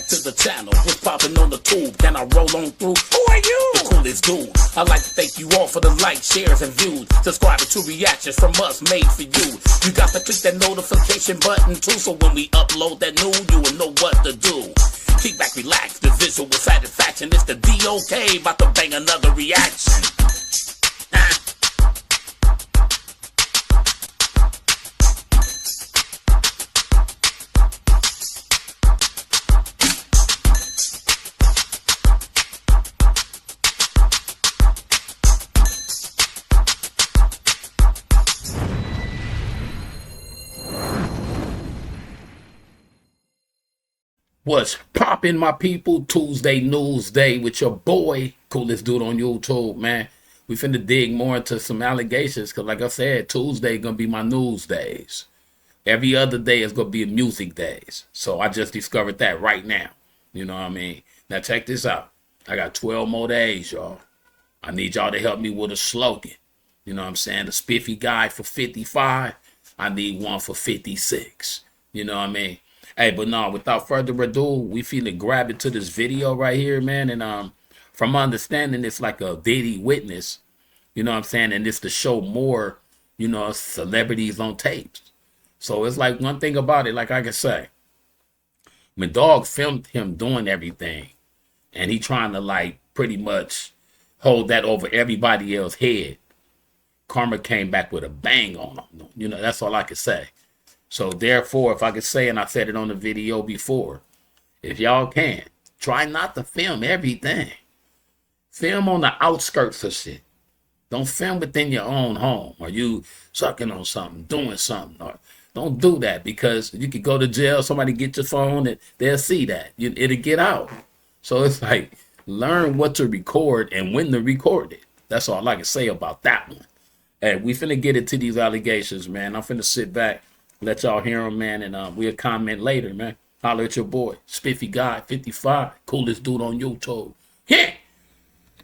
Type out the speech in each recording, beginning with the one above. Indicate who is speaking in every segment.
Speaker 1: to the channel. What's popping on the tube? Can I roll on through? Who are you? The coolest dude. I'd like to thank you all for the likes, shares, and views. Subscribing to reactions from us made for you. You got to click that notification button too, so when we upload that new, you will know what to do. Kick back, relax, the visual satisfaction. It's the DOK, about to bang another reaction. What's poppin', my people? Tuesday News Day with your boy, Coolest Dude on YouTube, man. We finna dig more into some allegations, because like I said, Tuesday gonna be my news days. Every other day is gonna be music days. So I just discovered that right now. You know what I mean? Now check this out. I got 12 more days, y'all. I need y'all to help me with a slogan. You know what I'm saying? The spiffy guy for 55. I need one for 56. You know what I mean? Hey, but no, without further ado, we finna grab into this video right here, man. And from my understanding, it's like a Diddy witness, you know what I'm saying? And it's to show more, you know, celebrities on tapes. So it's like one thing about it, like I can say, when Dog filmed him doing everything, and he trying to like pretty much hold that over everybody else's head, karma came back with a bang on him. You know, that's all I can say. So therefore, if I could say, and I said it on the video before, if y'all can, try not to film everything. Film on the outskirts of shit. Don't film within your own home, or you sucking on something, doing something. Or don't do that, because you could go to jail, somebody get your phone, and they'll see that. It'll get out. So it's like, learn what to record and when to record it. That's all I can say about that one. Hey, we finna get into these allegations, man. I'm finna sit back, let y'all hear them, man, and we'll comment later, man. Holler at your boy, Spiffy Guy 55, coolest dude on YouTube. Yeah.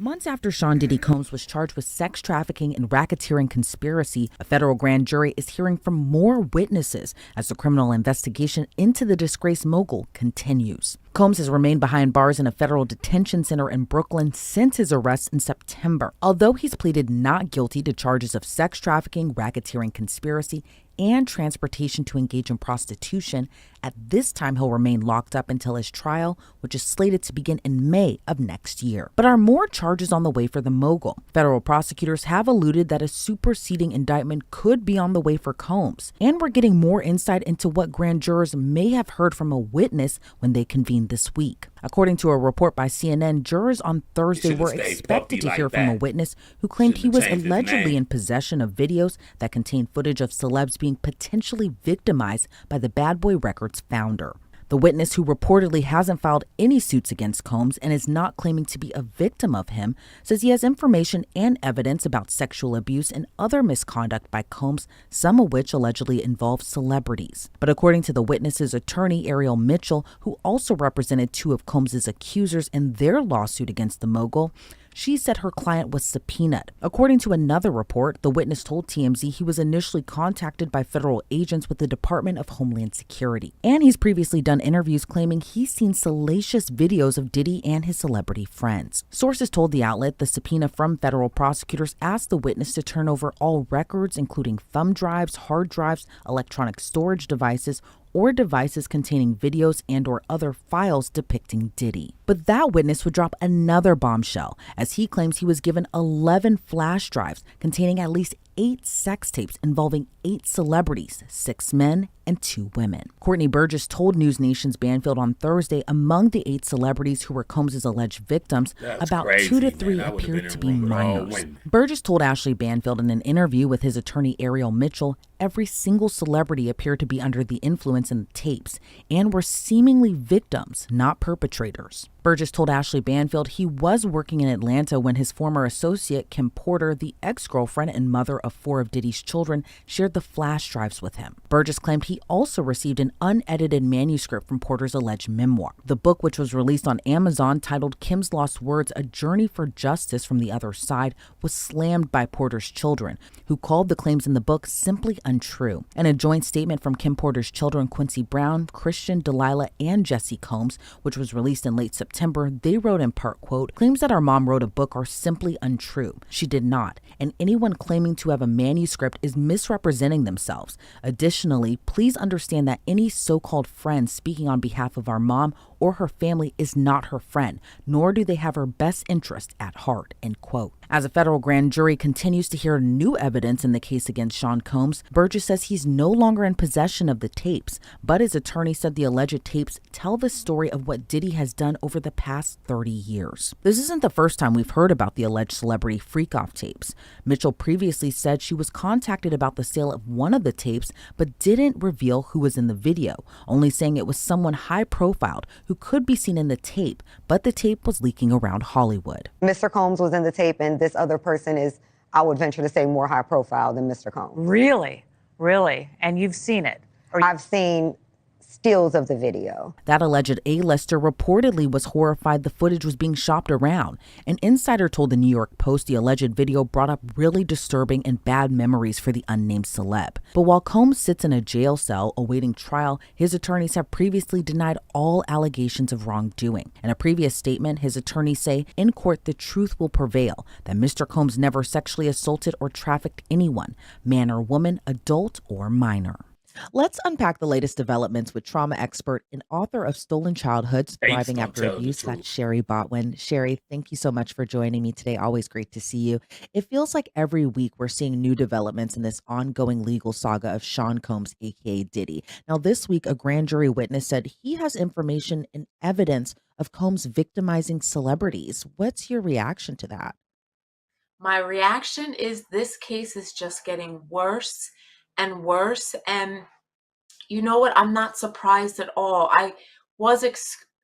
Speaker 2: Months after Sean Diddy Combs was charged with sex trafficking and racketeering conspiracy, a federal grand jury is hearing from more witnesses as the criminal investigation into the disgraced mogul continues. Combs has remained behind bars in a federal detention center in Brooklyn since his arrest in September. Although he's pleaded not guilty to charges of sex trafficking, racketeering conspiracy, and transportation to engage in prostitution, at this time he'll remain locked up until his trial, which is slated to begin in May of next year. But are more charges on the way for the mogul? Federal prosecutors have alluded that a superseding indictment could be on the way for Combs, and we're getting more insight into what grand jurors may have heard from a witness when they convened this week. According to a report by CNN, jurors on Thursday were expected to hear from a witness who claimed he was allegedly in possession of videos that contain footage of celebs being potentially victimized by the Bad Boy Records founder. The witness, who reportedly hasn't filed any suits against Combs and is not claiming to be a victim of him, says he has information and evidence about sexual abuse and other misconduct by Combs, some of which allegedly involve celebrities. But according to the witness's attorney, Ariel Mitchell, who also represented two of Combs' accusers in their lawsuit against the mogul, she said her client was subpoenaed. According to another report, the witness told TMZ he was initially contacted by federal agents with the Department of Homeland Security. And he's previously done interviews claiming he's seen salacious videos of Diddy and his celebrity friends. Sources told the outlet the subpoena from federal prosecutors asked the witness to turn over all records, including thumb drives, hard drives, electronic storage devices, or devices containing videos and or other files depicting Diddy. But that witness would drop another bombshell, as he claims he was given 11 flash drives containing at least 8 sex tapes involving 8 celebrities, 6 men and 2 women. Courtney Burgess told News Nation's Banfield on Thursday among the 8 celebrities who were Combs' alleged victims, about crazy, 2 to 3 appeared to be minors. Burgess told Ashley Banfield in an interview with his attorney Ariel Mitchell, every single celebrity appeared to be under the influence in the tapes and were seemingly victims, not perpetrators. Burgess told Ashley Banfield he was working in Atlanta when his former associate, Kim Porter, the ex-girlfriend and mother of 4 of Diddy's children, shared the flash drives with him. Burgess claimed he also received an unedited manuscript from Porter's alleged memoir. The book, which was released on Amazon, titled Kim's Lost Words, A Journey for Justice from the Other Side, was slammed by Porter's children, who called the claims in the book simply untrue. In a joint statement from Kim Porter's children, Quincy Brown, Christian, Delilah, and Jesse Combs, which was released in late September, they wrote in part, quote, "Claims that our mom wrote a book are simply untrue. She did not, and anyone claiming to have a manuscript is misrepresenting themselves. Additionally, please understand that any so-called friend speaking on behalf of our mom or her family is not her friend, nor do they have her best interest at heart," end quote. As a federal grand jury continues to hear new evidence in the case against Sean Combs, Burgess says he's no longer in possession of the tapes, but his attorney said the alleged tapes tell the story of what Diddy has done over the past 30 years. This isn't the first time we've heard about the alleged celebrity freak-off tapes. Mitchell previously said she was contacted about the sale of one of the tapes, but didn't reveal who was in the video, only saying it was someone high-profiled who could be seen in the tape, but the tape was leaking around Hollywood.
Speaker 3: Mr. Combs was in the tape, and this other person is, I would venture to say, more high profile than Mr. Combs.
Speaker 4: Really? Really? And you've seen it?
Speaker 3: I've seen stills of the video.
Speaker 2: That alleged A-lister reportedly was horrified the footage was being shopped around. An insider told the New York Post the alleged video brought up really disturbing and bad memories for the unnamed celeb. But while Combs sits in a jail cell awaiting trial, his attorneys have previously denied all allegations of wrongdoing. In a previous statement, his attorneys say, in court, the truth will prevail, that Mr. Combs never sexually assaulted or trafficked anyone, man or woman, adult or minor. Let's unpack the latest developments with trauma expert and author of Stolen Childhoods, Thriving After Abuse. That's Sherry Botwin. Sherry, thank you so much for joining me today. Always great to see you. It feels like every week we're seeing new developments in this ongoing legal saga of Sean Combs, aka Diddy. Now, this week, a grand jury witness said he has information and evidence of Combs victimizing celebrities. What's your reaction to that?
Speaker 5: My reaction is this case is just getting worse and worse. And you know what? I'm not surprised at all. I was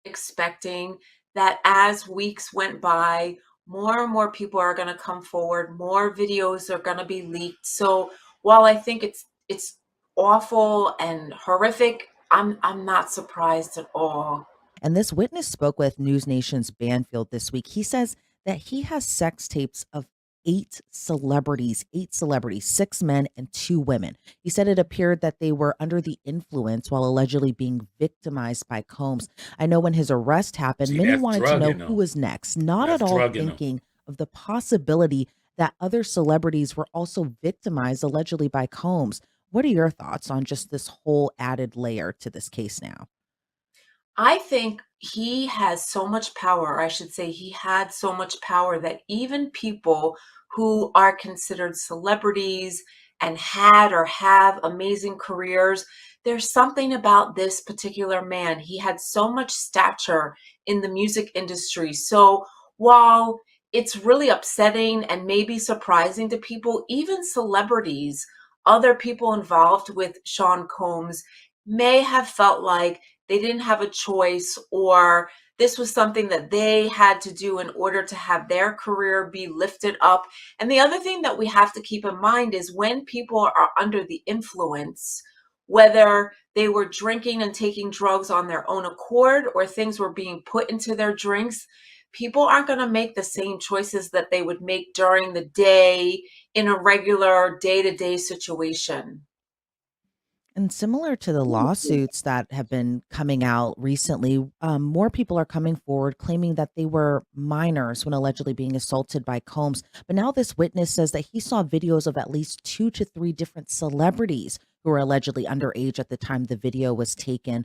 Speaker 5: expecting that as weeks went by, more and more people are going to come forward, more videos are going to be leaked. So while I think it's awful and horrific, I'm not surprised at all.
Speaker 2: And this witness spoke with News Nation's Banfield this week. He says that he has sex tapes of eight celebrities, 6 men and 2 women. He said it appeared that they were under the influence while allegedly being victimized by Combs. I know when his arrest happened, many wanted to know who was next, not at all thinking of the possibility that other celebrities were also victimized allegedly by Combs. What are your thoughts on just this whole added layer to this case now?
Speaker 5: I think he has so much power, or I should say he had so much power, that even people who are considered celebrities and had or have amazing careers, there's something about this particular man. He had so much stature in the music industry. So while it's really upsetting and maybe surprising to people, even celebrities, other people involved with Sean Combs may have felt like they didn't have a choice, or this was something that they had to do in order to have their career be lifted up. And the other thing that we have to keep in mind is when people are under the influence, whether they were drinking and taking drugs on their own accord or things were being put into their drinks, people aren't going to make the same choices that they would make during the day in a regular day-to-day situation.
Speaker 2: And similar to the lawsuits that have been coming out recently, more people are coming forward claiming that they were minors when allegedly being assaulted by Combs. But now this witness says that he saw videos of at least 2 to 3 different celebrities who were allegedly underage at the time the video was taken.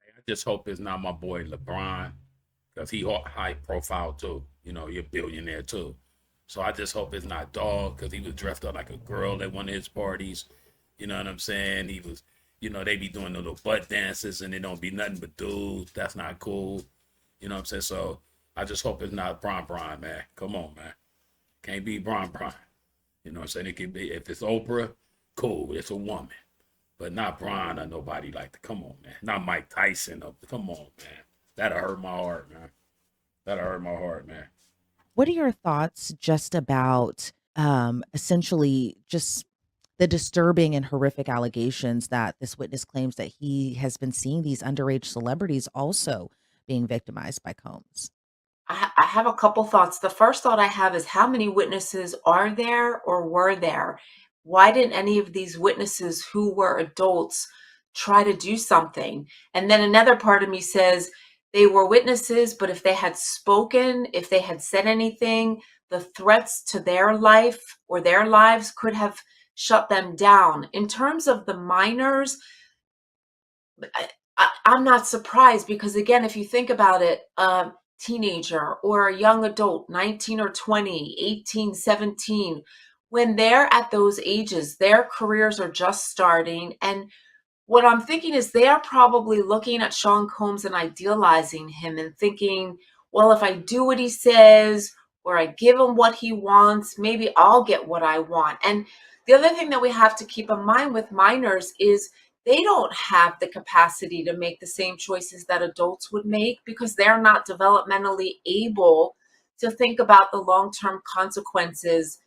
Speaker 1: I just hope it's not my boy LeBron, because he high profile too. You know, you're a billionaire too. So I just hope it's not Dog, because he was dressed up like a girl at one of his parties. You know what I'm saying? He was, you know, they be doing the little butt dances and it don't be nothing but dudes. That's not cool. You know what I'm saying? So I just hope it's not Bron, man. Come on, man. Can't be Bron. You know what I'm saying? It could be, if it's Oprah, cool. It's a woman. But not Bron or nobody like that. Come on, man. Not Mike Tyson. Come on, man. That'll hurt my heart, man. That'll hurt my heart, man.
Speaker 2: What are your thoughts just about essentially just the disturbing and horrific allegations that this witness claims that he has been seeing these underage celebrities also being victimized by Combs?
Speaker 5: I have a couple thoughts. The first thought I have is how many witnesses are there or were there? Why didn't any of these witnesses who were adults try to do something? And then another part of me says they were witnesses, but if they had spoken, if they had said anything, the threats to their life or their lives could have shut them down. In terms of the minors, I'm not surprised because, again, if you think about it, a teenager or a young adult, 19 or 20, 18, 17, when they're at those ages, their careers are just starting. And what I'm thinking is they are probably looking at Sean Combs and idealizing him and thinking, well, if I do what he says or I give him what he wants, maybe I'll get what I want. And the other thing that we have to keep in mind with minors is they don't have the capacity to make the same choices that adults would make because they're not developmentally able to think about the long-term consequences.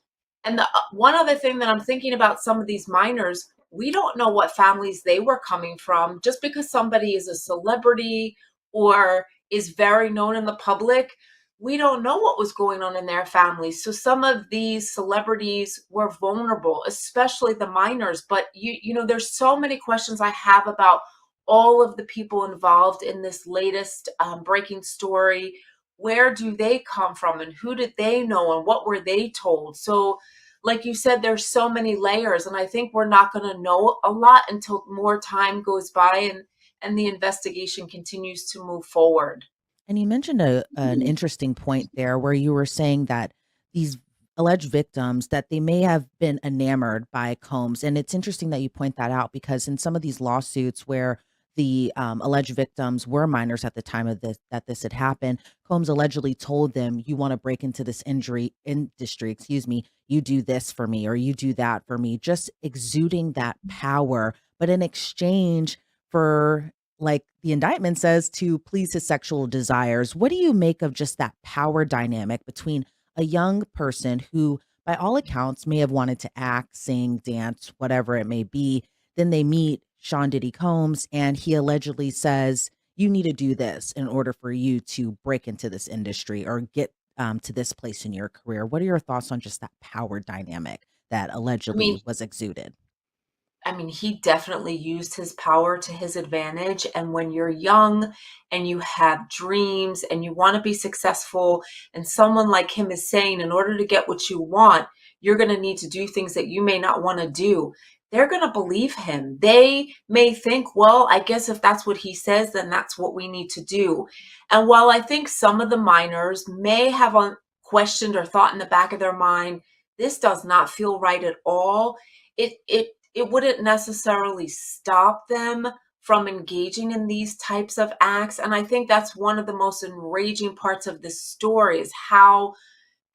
Speaker 5: And the one other thing that I'm thinking about some of these minors, we don't know what families they were coming from. Just because somebody is a celebrity or is very known in the public, we don't know what was going on in their families. So some of these celebrities were vulnerable, especially the minors. But you know, there's so many questions I have about all of the people involved in this latest breaking story. Where do they come from, and who did they know, and what were they told? So like you said, there's so many layers, and I think we're not going to know a lot until more time goes by and the investigation continues to move forward.
Speaker 2: And you mentioned an interesting point there where you were saying that these alleged victims that they may have been enamored by Combs, and it's interesting that you point that out because in some of these lawsuits where the alleged victims were minors at the time of this that this had happened, Combs allegedly told them, "You want to break into this injury industry, excuse me, you do this for me or you do that for me," just exuding that power, but in exchange for, like the indictment says, to please his sexual desires. What do you make of just that power dynamic between a young person who, by all accounts, may have wanted to act, sing, dance, whatever it may be? Then they meet Sean Diddy Combs, and he allegedly says, "You need to do this in order for you to break into this industry or get to this place in your career." What are your thoughts on just that power dynamic that
Speaker 5: I mean,
Speaker 2: allegedly was exuded?
Speaker 5: he definitely used his power to his advantage. And when you're young and you have dreams and you want to be successful, and someone like him is saying, in order to get what you want, you're going to need to do things that you may not want to do, they're going to believe him. They may think, well, I guess if that's what he says, then that's what we need to do. And while I think some of the minors may have questioned or thought in the back of their mind, this does not feel right at all, it wouldn't necessarily stop them from engaging in these types of acts. And I think that's one of the most enraging parts of this story is how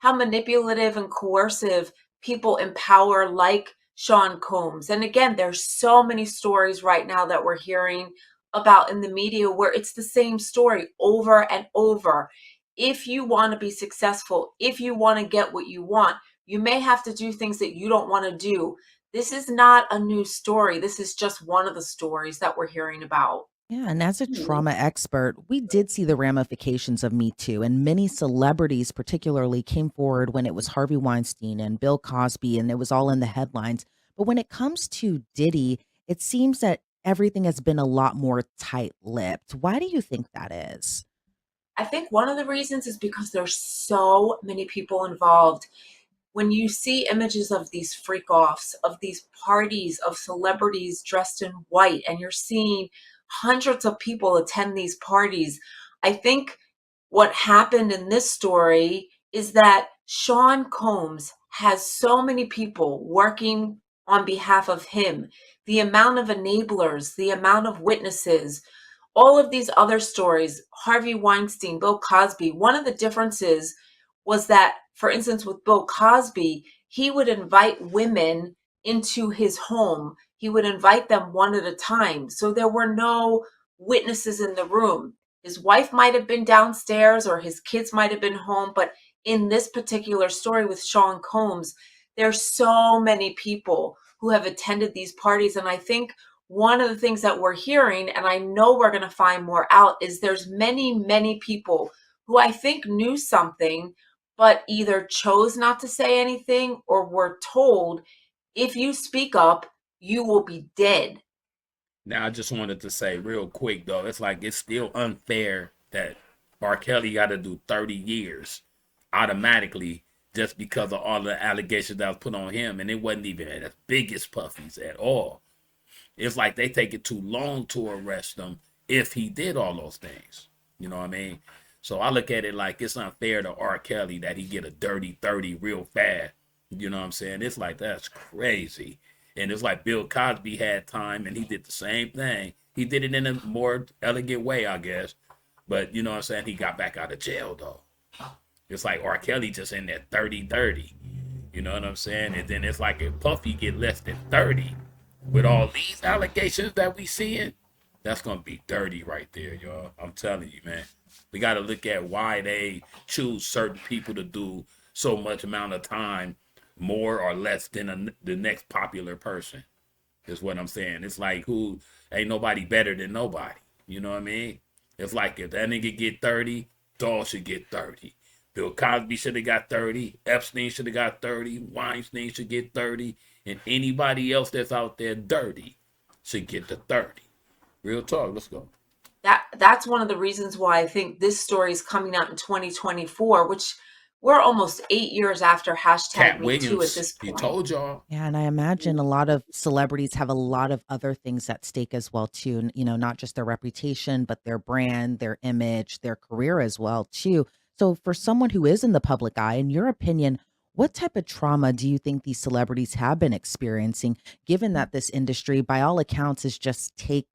Speaker 5: manipulative and coercive people in power like Sean Combs. And again, there's so many stories right now that we're hearing about in the media where it's the same story over and over. If you want to be successful, if you want to get what you want, you may have to do things that you don't want to do. This is not a new story. This is just one of the stories that we're hearing about.
Speaker 2: Yeah, and as a trauma expert, we did see the ramifications of Me Too, and many celebrities, particularly, came forward when it was Harvey Weinstein and Bill Cosby, and it was all in the headlines. But when it comes to Diddy, it seems that everything has been a lot more tight lipped. Why do you think that is?
Speaker 5: I think one of the reasons is because there's so many people involved. When you see images of these freak offs, of these parties of celebrities dressed in white, and you're seeing hundreds of people attend these parties, I think what happened in this story is that Sean Combs has so many people working on behalf of him. The amount of enablers, the amount of witnesses, all of these other stories, Harvey Weinstein, Bill Cosby, one of the differences was that, for instance, with Bill Cosby, he would invite women into his home. He would invite them one at a time. So there were no witnesses in the room. His wife might have been downstairs or his kids might have been home, but in this particular story with Sean Combs, there's so many people who have attended these parties. And I think one of the things that we're hearing, and I know we're going to find more out, is there's many people who I think knew something, but either chose not to say anything or were told, if you speak up, you will be dead.
Speaker 1: Now, I just wanted to say real quick, though, it's like it's still unfair that R. Kelly got to do 30 years automatically just because of all the allegations that was put on him. And it wasn't even as big as Puffy's at all. It's like they take it too long to arrest him if he did all those things. You know what I mean? So I look at it like it's unfair to R. Kelly that he get a dirty 30 real fast. You know what I'm saying? It's like, that's crazy. And it's like Bill Cosby had time and he did the same thing. He did it in a more elegant way, I guess. But you know what I'm saying? He got back out of jail, though. It's like R. Kelly just in that 30-30. You know what I'm saying? And then it's like if Puffy get less than 30 with all these allegations that we seeing, that's going to be dirty right there, y'all. I'm telling you, man. We got to look at why they choose certain people to do so much amount of time, more or less than the next popular person, is what I'm saying. It's like, who ain't nobody better than nobody. You know what I mean? It's like if that nigga get 30, Doll should get 30. Bill Cosby should have got 30. Epstein should have got 30. Weinstein should get 30. And anybody else that's out there dirty should get the 30. Real talk. Let's go.
Speaker 5: That's one of the reasons why I think this story is coming out in 2024, which we're almost 8 years after
Speaker 1: Cat
Speaker 5: #MeToo at
Speaker 1: Williams,
Speaker 5: this
Speaker 1: he
Speaker 5: point.
Speaker 1: told y'all.
Speaker 2: Yeah, and I imagine a lot of celebrities have a lot of other things at stake as well too. You know, not just their reputation, but their brand, their image, their career as well too. So for someone who is in the public eye, in your opinion, what type of trauma do you think these celebrities have been experiencing, given that this industry, by all accounts, is just take,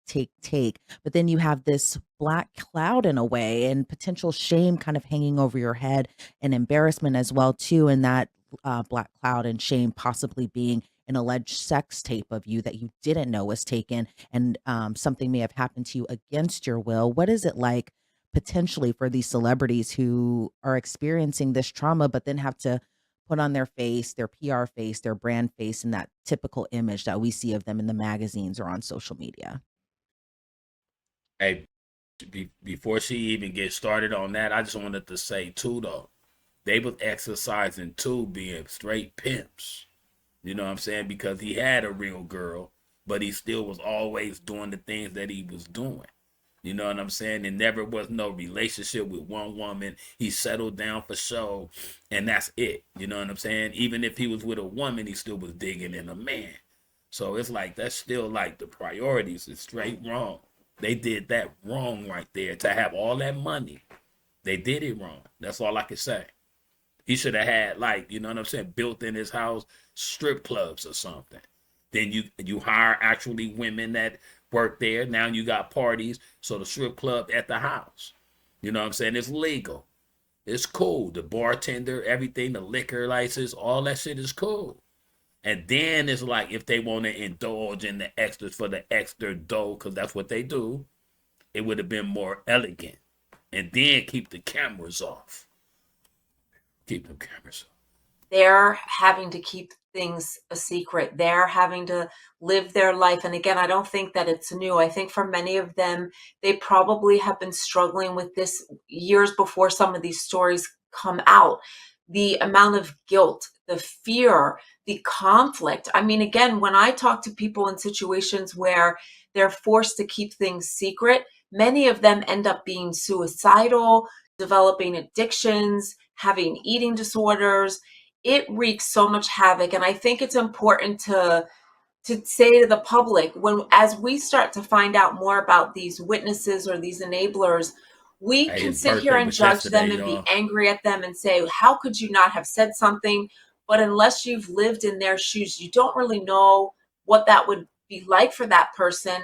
Speaker 2: but then you have this black cloud in a way and potential shame kind of hanging over your head and embarrassment as well too, and that black cloud and shame possibly being an alleged sex tape of you that you didn't know was taken, and something may have happened to you against your will. What is it like potentially for these celebrities who are experiencing this trauma, but then have to put on their face, their PR face, their brand face, and that typical image that we see of them in the magazines or on social media?
Speaker 1: Hey, before she even gets started on that, I just wanted to say too, though, they was exercising too, being straight pimps. You know what I'm saying? Because he had a real girl, but he still was always doing the things that he was doing. You know what I'm saying? There never was no relationship with one woman. He settled down for show, and that's it. You know what I'm saying? Even if he was with a woman, he still was digging in a man. So it's like that's still like the priorities is straight wrong. They did that wrong right there to have all that money. They did it wrong. That's all I can say. He should have had, like, you know what I'm saying, built in his house strip clubs or something. Then you hire actually women that work there. Now you got parties, so the strip club at the house. You know what I'm saying? It's legal. It's cool. The bartender, everything, the liquor license, all that shit is cool. And then it's like if they want to indulge in the extras for the extra dough, because that's what they do, it would have been more elegant. And then keep the cameras off. Keep them cameras off.
Speaker 5: They're having to keep things a secret. They're having to live their life. And again, I don't think that it's new. I think for many of them, they probably have been struggling with this years before some of these stories come out. The amount of guilt, the fear, the conflict. I mean, again, when I talk to people in situations where they're forced to keep things secret, many of them end up being suicidal, developing addictions, having eating disorders. It wreaks so much havoc. And I think it's important to say to the public, when as we start to find out more about these witnesses or these enablers, we
Speaker 1: Hey,
Speaker 5: can
Speaker 1: his
Speaker 5: sit here
Speaker 1: birthday
Speaker 5: and
Speaker 1: was
Speaker 5: judge
Speaker 1: yesterday,
Speaker 5: them and be
Speaker 1: y'all.
Speaker 5: angry at them and say, how could you not have said something? But unless you've lived in their shoes, you don't really know what that would be like for that person.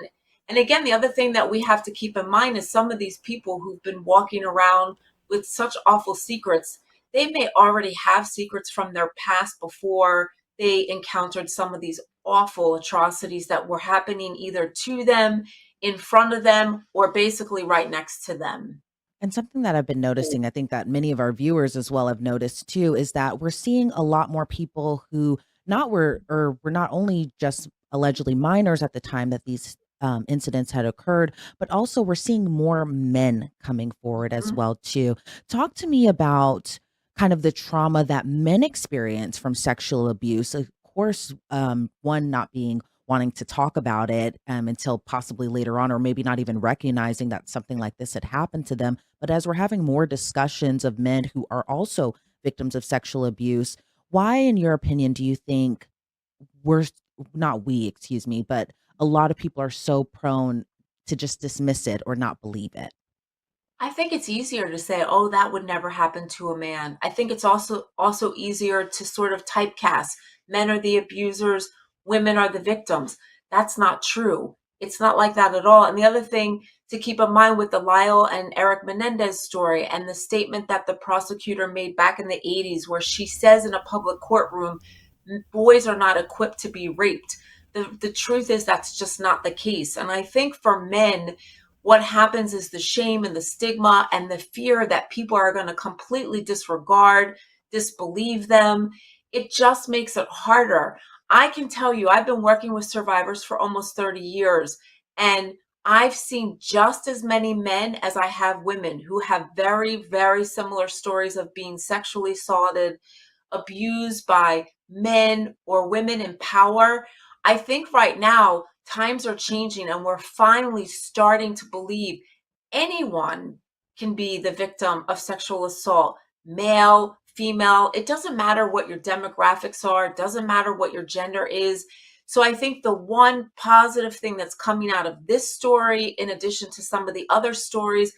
Speaker 5: And again, the other thing that we have to keep in mind is some of these people who've been walking around with such awful secrets, they may already have secrets from their past before they encountered some of these awful atrocities that were happening either to them, in front of them, or basically right next to them.
Speaker 2: And something that I've been noticing, I think that many of our viewers as well have noticed too, is that we're seeing a lot more people who were not only just allegedly minors at the time that these incidents had occurred, but also we're seeing more men coming forward as
Speaker 5: Mhm.
Speaker 2: well too. Talk to me about kind of the trauma that men experience from sexual abuse. Of course, one not being wanting to talk about it until possibly later on, or maybe not even recognizing that something like this had happened to them. But as we're having more discussions of men who are also victims of sexual abuse, why, in your opinion, do you think we're not we, excuse me, but a lot of people are so prone to just dismiss it or not believe it?
Speaker 5: I think it's easier to say, "Oh, that would never happen to a man." I think it's also easier to sort of typecast. Men are the abusers, women are the victims. That's not true. It's not like that at all. And the other thing to keep in mind with the Lyle and Eric Menendez story and the statement that the prosecutor made back in the 80s, where she says in a public courtroom, boys are not equipped to be raped. The truth is that's just not the case. And I think for men, what happens is the shame and the stigma and the fear that people are going to completely disregard, disbelieve them. It just makes it harder. I can tell you, I've been working with survivors for almost 30 years, and I've seen just as many men as I have women who have very, very similar stories of being sexually assaulted, abused by men or women in power. I think right now times are changing and we're finally starting to believe anyone can be the victim of sexual assault, male, female. It doesn't matter what your demographics are, it doesn't matter what your gender is. So I think the one positive thing that's coming out of this story, in addition to some of the other stories,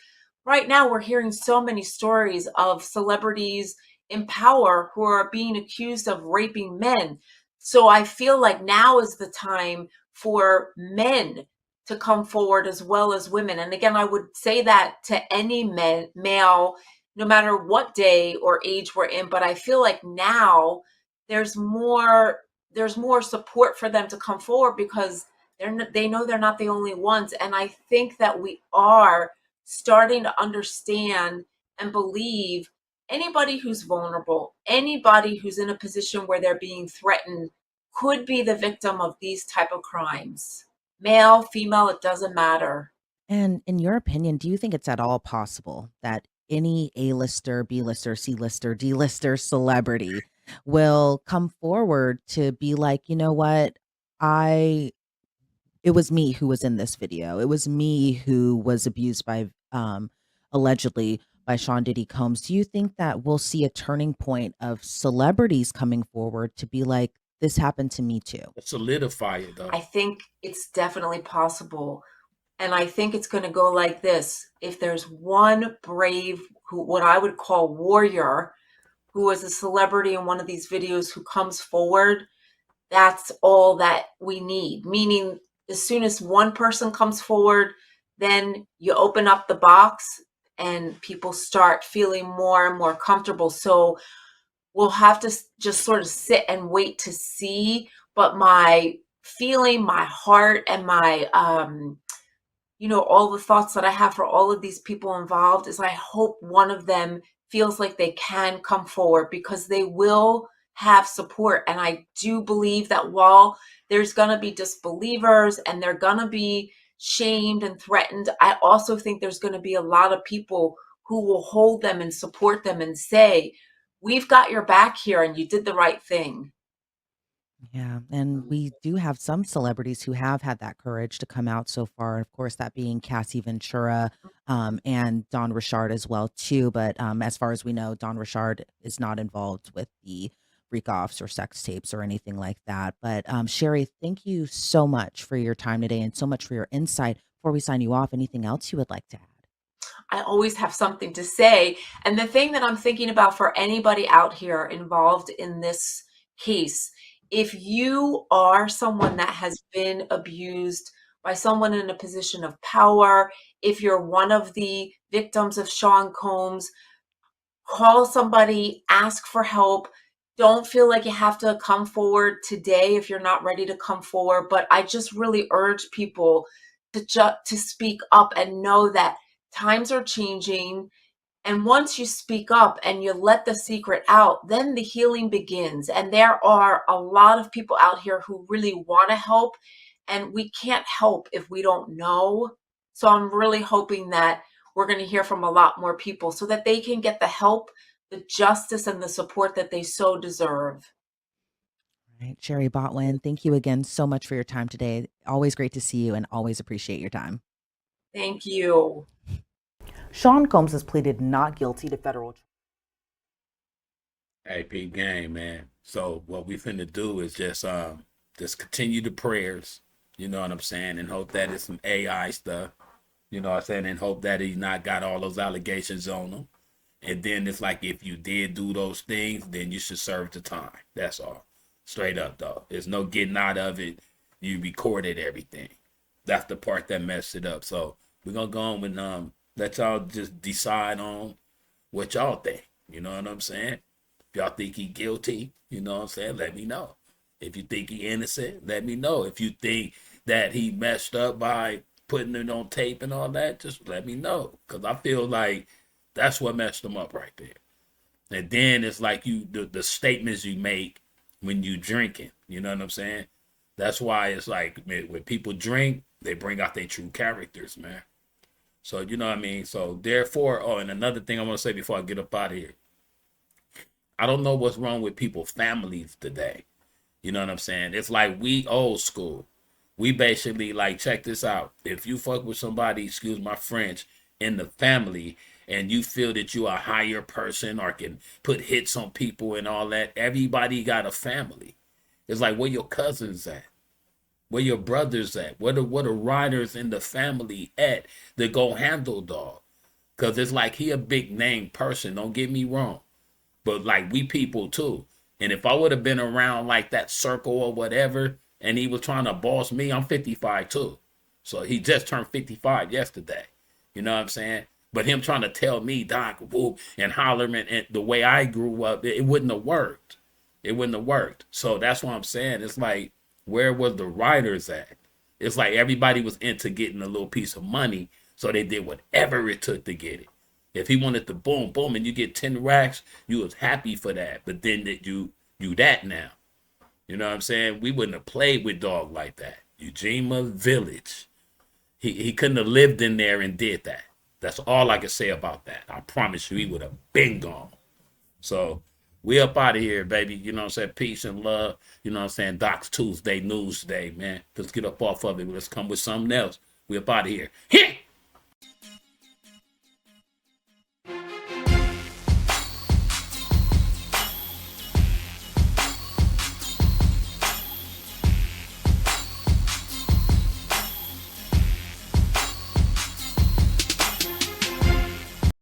Speaker 5: right now we're hearing so many stories of celebrities in power who are being accused of raping men. So I feel like now is the time for men to come forward as well as women. And again, I would say that to any male, no matter what day or age we're in. But I feel like now there's more there's more support for them to come forward because they know they're not the only ones. And I think that we are starting to understand and believe anybody who's vulnerable, anybody who's in a position where they're being threatened could be the victim of these type of crimes. Male, female, it doesn't matter.
Speaker 2: And in your opinion, do you think it's at all possible that any A-lister, B-lister, C-lister, D-lister celebrity will come forward to be like, you know what? I It was me who was in this video. It was me who was abused by allegedly by Sean Diddy Combs. Do you think that we'll see a turning point of celebrities coming forward to be like, this happened to me too?
Speaker 1: Solidify it though.
Speaker 5: I think it's definitely possible. And I think it's going to go like this. If there's one brave, who what I would call warrior, who is a celebrity in one of these videos who comes forward, that's all that we need. Meaning, as soon as one person comes forward, then you open up the box and people start feeling more and more comfortable. So we'll have to just sort of sit and wait to see. But my feeling, my heart, and my all the thoughts that I have for all of these people involved is I hope one of them feels like they can come forward because they will have support. And I do believe that while there's going to be disbelievers and they're going to be shamed and threatened, I also think there's going to be a lot of people who will hold them and support them and say, we've got your back here and you did the right thing.
Speaker 2: Yeah, and we do have some celebrities who have had that courage to come out so far. Of course, that being Cassie Ventura, and Don Richard as well too. But as far as we know, Don Richard is not involved with the freak offs or sex tapes or anything like that. But Sherry, thank you so much for your time today and so much for your insight. Before we sign you off, anything else you would like to add?
Speaker 5: I always have something to say. And the thing that I'm thinking about for anybody out here involved in this case, if you are someone that has been abused by someone in a position of power, if you're one of the victims of Sean Combs, call somebody, ask for help. Don't feel like you have to come forward today if you're not ready to come forward. But I just really urge people to speak up and know that Times are changing. And once you speak up and you let the secret out, then the healing begins. And there are a lot of people out here who really want to help, and we can't help if we don't know. So I'm really hoping that we're going to hear from a lot more people so that they can get the help, the justice, and the support that they so deserve.
Speaker 2: Right. Sherry Botwin, thank you again so much for your time today. Always great to see you and always appreciate your time.
Speaker 5: Thank you.
Speaker 2: Sean Combs has pleaded not guilty to federal.
Speaker 1: Hey, peep game, man. So what we finna do is just continue the prayers, you know what I'm saying, and hope that it's some AI stuff, you know what I'm saying, and hope that he's not got all those allegations on him. And then it's like, if you did do those things, then you should serve the time. That's all. Straight up, though. There's no getting out of it. You recorded everything. That's the part that messed it up. So we're gonna go on and let y'all just decide on what y'all think. You know what I'm saying? If y'all think he guilty, you know what I'm saying, let me know. If you think he innocent, let me know. If you think that he messed up by putting it on tape and all that, just let me know. Because I feel like that's what messed him up right there. And then it's like the statements you make when you drinking. You know what I'm saying? That's why it's like, man, when people drink, they bring out their true characters, man. So, you know what I mean? So, therefore, oh, and another thing I want to say before I get up out of here. I don't know what's wrong with people's families today. You know what I'm saying? It's like we old school. We basically, like, check this out. If you fuck with somebody, excuse my French, in the family, and you feel that you are a higher person or can put hits on people and all that, everybody got a family. It's like, where your cousins at? Where your brothers at? What are riders in the family at that go handle dog? Because it's like he a big name person, don't get me wrong. But like we people too. And if I would have been around like that circle or whatever, and he was trying to boss me, I'm 55 too. So he just turned 55 yesterday. You know what I'm saying? But him trying to tell me, Doc, whoop, and hollering, and the way I grew up, it wouldn't have worked. It wouldn't have worked. So that's what I'm saying. It's like, where was the writers at? It's like everybody was into getting a little piece of money, so they did whatever it took to get it. If he wanted to boom, boom, and you get 10 racks, you was happy for that. But then that you that now. You know what I'm saying? We wouldn't have played with dog like that. Ujima Village. He couldn't have lived in there and did that. That's all I can say about that. I promise you, he would have been gone. So we up out of here, baby. You know what I'm saying? Peace and love. You know what I'm saying? Docs Tuesday, Newsday, man. Let's get up off of it. Let's come with something else. We up out of here.